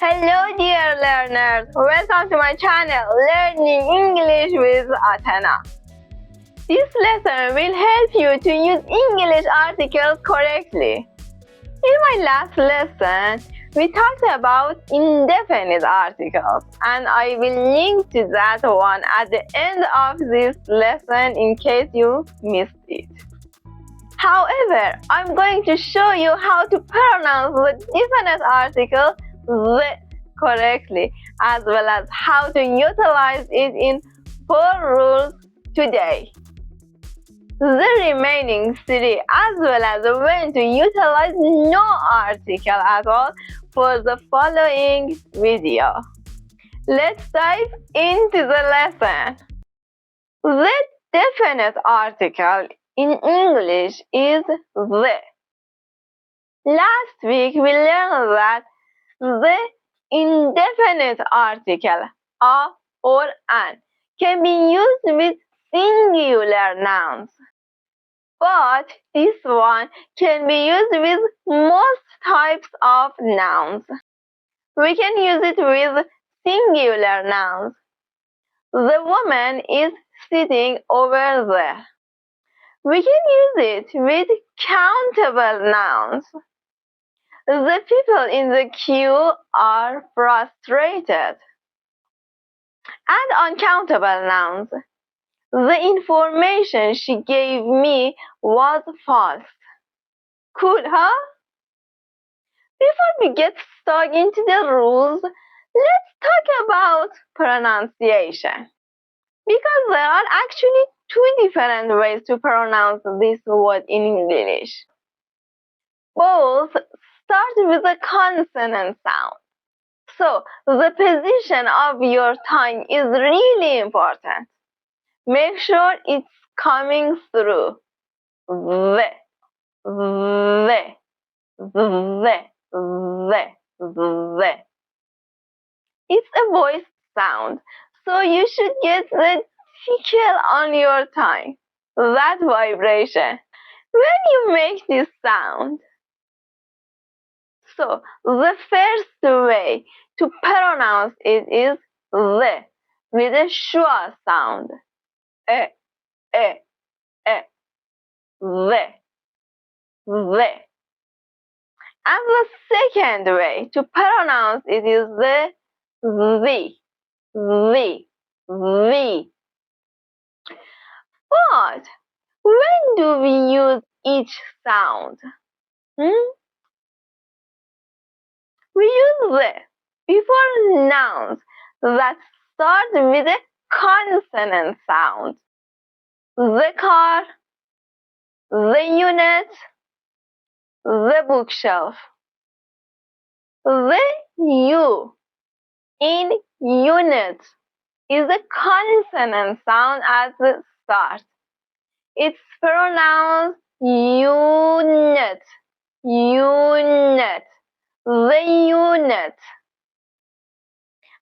Hello dear learners, welcome to my channel Learning English with Atena. This lesson will help you to use English articles correctly. In my last lesson, we talked about indefinite articles and I will link to that one at the end of this lesson in case you missed it. However, I'm going to show you how to pronounce the definite article the correctly, as well as how to utilize it in 4 rules today. The remaining 3, as well as when to utilize no article at all for the following video. Let's dive into the lesson. The definite article in English is the. Last week we learned that the indefinite article a or an can be used with singular nouns, but this one can be used with most types of nouns. We can use it with singular nouns. The woman is sitting over there. We can use it with countable nouns. The people in the queue are frustrated. And uncountable nouns. The information she gave me was false. Cool, huh? Before we get stuck into the rules, let's talk about pronunciation. Because there are actually 2 different ways to pronounce this word in English. Both start with a consonant sound. So, the position of your tongue is really important. Make sure it's coming through. The. It's a voice sound, so you should get the tickle on your tongue, that vibration, when you make this sound. So, the first way to pronounce it is the, with a schwa sound. The. And the second way to pronounce it is the. But when do we use each sound? We use the before nouns that start with a consonant sound. The car, the unit, the bookshelf. The U in unit is a consonant sound at the start. It's pronounced unit, the unit.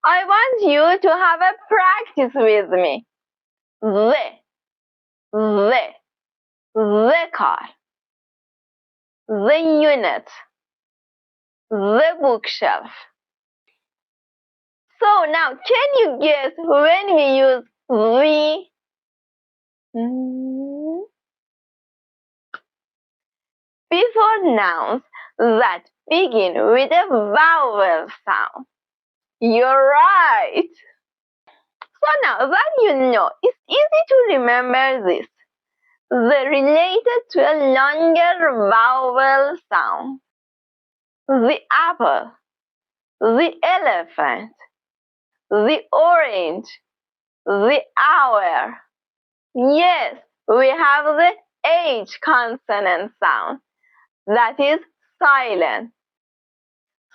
I want you to have a practice with me. The car, the unit, the bookshelf. So now, can you guess when we use we? Before nouns that begin with a vowel sound. You're right. So now that you know, it's easy to remember this. The related to a longer vowel sound. The apple, the elephant, the orange, the hour. Yes, we have the H consonant sound. That is silent.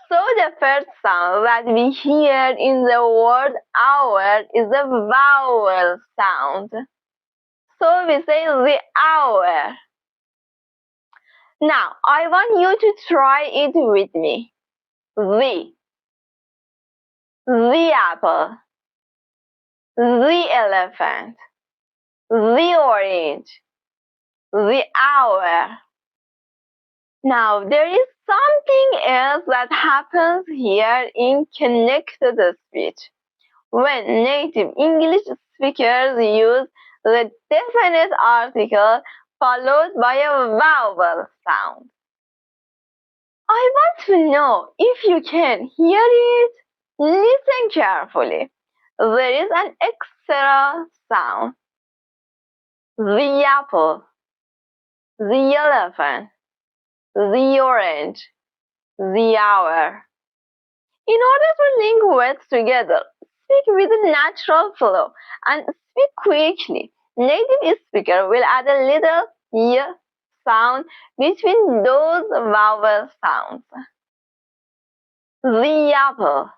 So the first sound that we hear in the word hour is a vowel sound. So we say the hour. Now, I want you to try it with me. The apple, the elephant, the orange, the hour. Now, there is something else that happens here in connected speech. When native English speakers use the definite article followed by a vowel sound. I want to know if you can hear it. Listen carefully. There is an extra sound. The apple, the elephant, the orange, the hour. In order to link words together, speak with a natural flow and speak quickly. Native speaker will add a little y sound between those vowel sounds. The apple,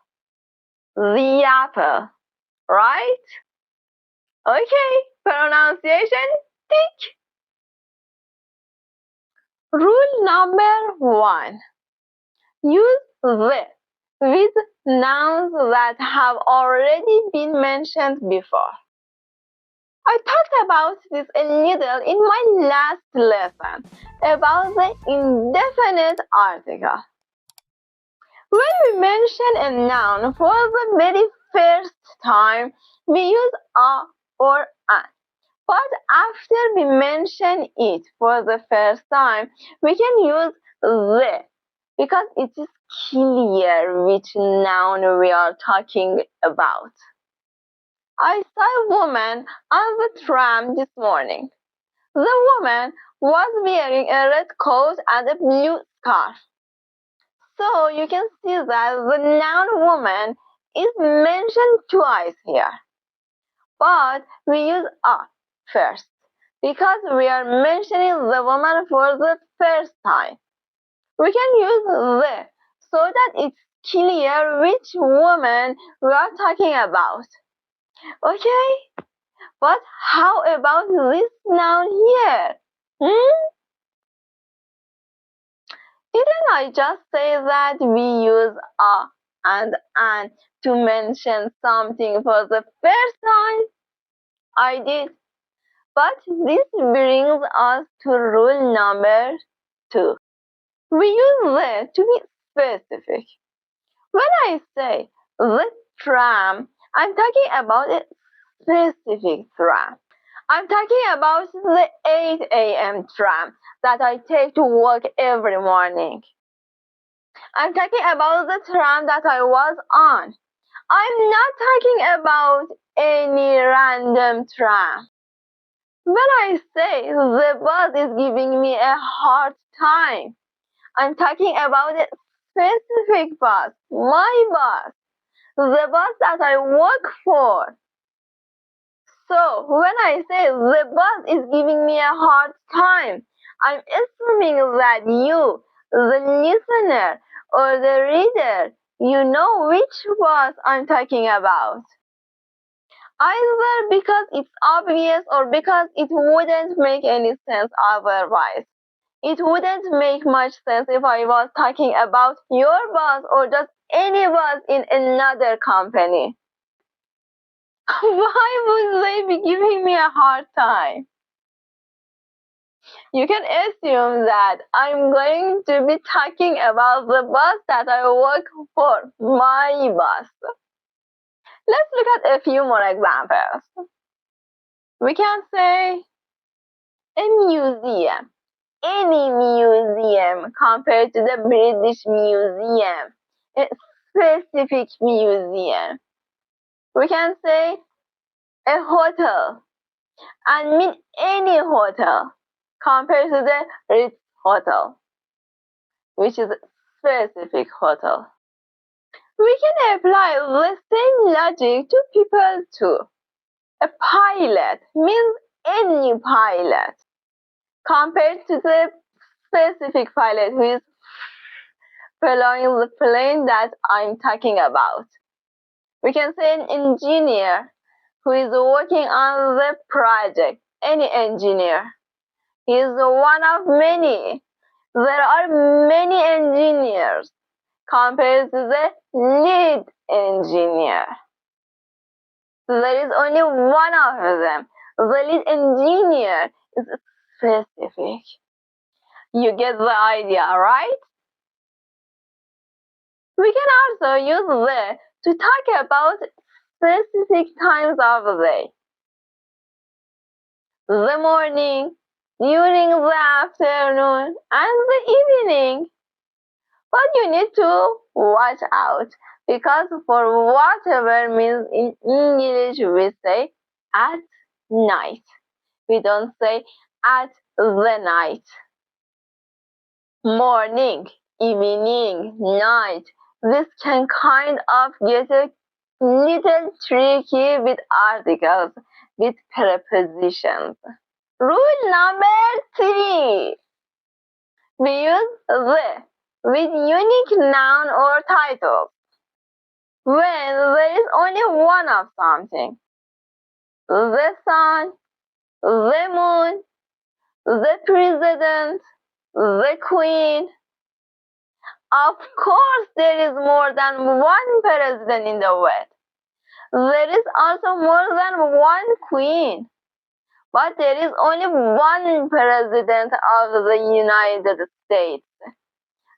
the apple, right? Okay, pronunciation, tick. Rule number 1. Use the with nouns that have already been mentioned before. I talked about this a little in my last lesson about the indefinite article. When we mention a noun for the very first time, we use a or an. But after we mention it for the first time, we can use the because it is clear which noun we are talking about. I saw a woman on the tram this morning. The woman was wearing a red coat and a blue scarf. So you can see that the noun woman is mentioned twice here. But we use a first because we are mentioning the woman for the first time. We can use the so that it's clear which woman we are talking about. Okay? But how about this noun here? Didn't I just say that we use a and an to mention something for the first time? I did. But this brings us to rule number 2. We use the to be specific. When I say the tram, I'm talking about a specific tram. I'm talking about the 8 a.m. tram that I take to work every morning. I'm talking about the tram that I was on. I'm not talking about any random tram. When I say the bus is giving me a hard time, I'm talking about a specific bus, my bus, the bus that I work for. So when I say the bus is giving me a hard time, I'm assuming that you, the listener or the reader, you know which bus I'm talking about. Either because it's obvious or because it wouldn't make any sense otherwise. It wouldn't make much sense if I was talking about your boss or just any boss in another company. Why would they be giving me a hard time? You can assume that I'm going to be talking about the boss that I work for, my boss. Let's look at a few more examples. We can say a museum. Any museum compared to the British Museum. A specific museum. We can say a hotel and mean any hotel compared to the Ritz Hotel, which is a specific hotel. We can apply the same logic to people too. A pilot means any pilot compared to the specific pilot who is flying the plane that I'm talking about. We can say an engineer who is working on the project, any engineer. He is one of many. There are many engineers compared to the lead engineer. There is only one of them. The lead engineer is specific. You get the idea, right? We can also use the to talk about specific times of the day. The morning, during the afternoon, and the evening. But you need to watch out because for whatever means in English we say at night. We don't say at the night. Morning, evening, night. This can kind of get a little tricky with articles, with prepositions. Rule number 3. We use the with unique noun or title when there is only one of something. The sun, the moon, the president, the queen. Of course, there is more than one president in the world. There is also more than one queen. But there is only one president of the United States.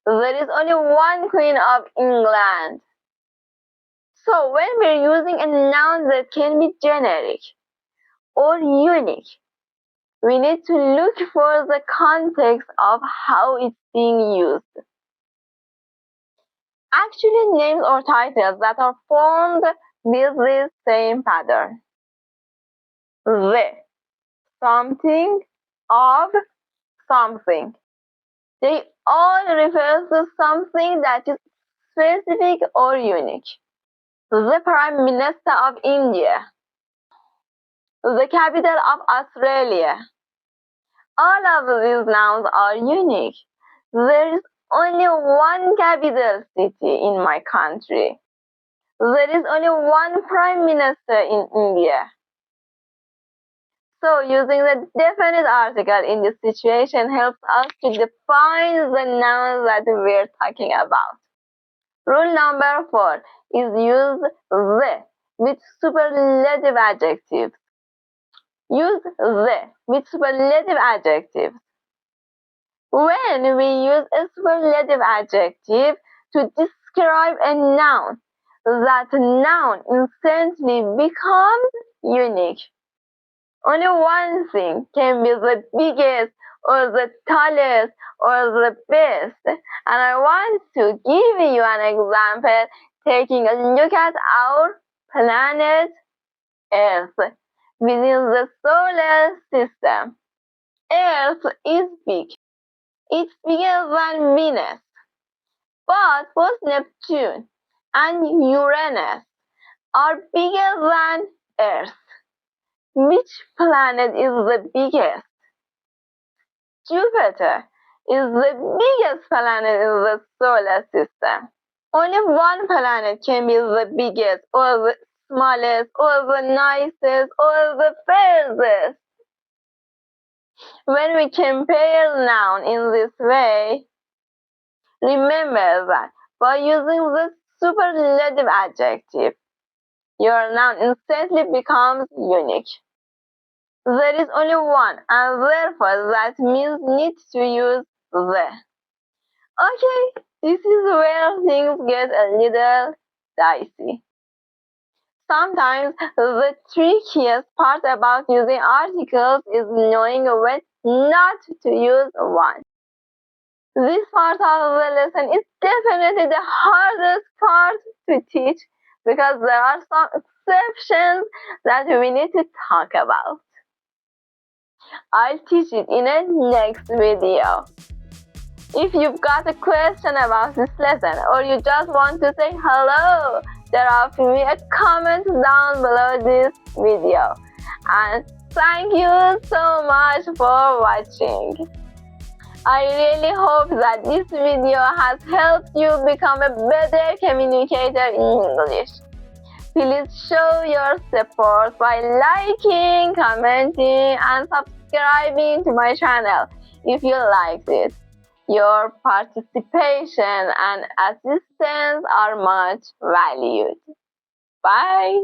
There is only one queen of England. So when we're using a noun that can be generic or unique, we need to look for the context of how it's being used. Actually, names or titles that are formed with this same pattern. The, something, of, something. They all refer to something that is specific or unique. The Prime Minister of India. The capital of Australia. All of these nouns are unique. There is only one capital city in my country. There is only one prime minister in India. So using the definite article in this situation helps us to define the nouns that we're talking about. Rule number 4 is use the with superlative adjectives. Use the with superlative adjectives. When we use a superlative adjective to describe a noun, that noun instantly becomes unique. Only one thing can be the biggest or the tallest or the best. And I want to give you an example taking a look at our planet Earth within the solar system. Earth is big. It's bigger than Venus. But both Neptune and Uranus are bigger than Earth. Which planet is the biggest? Jupiter is the biggest planet in the solar system. Only one planet can be the biggest or the smallest or the nicest or the furthest. When we compare noun in this way, remember that by using the superlative adjective, your noun instantly becomes unique. There is only one, and therefore that means need to use the. Okay, this is where things get a little dicey. Sometimes the trickiest part about using articles is knowing when not to use one. This part of the lesson is definitely the hardest part to teach because there are some exceptions that we need to talk about. I'll teach it in a next video. If you've got a question about this lesson or you just want to say hello, drop me a comment down below this video. And thank you so much for watching. I really hope that this video has helped you become a better communicator in English. Please show your support by liking, commenting, and subscribing to my channel if you liked it. Your participation and assistance are much valued. Bye!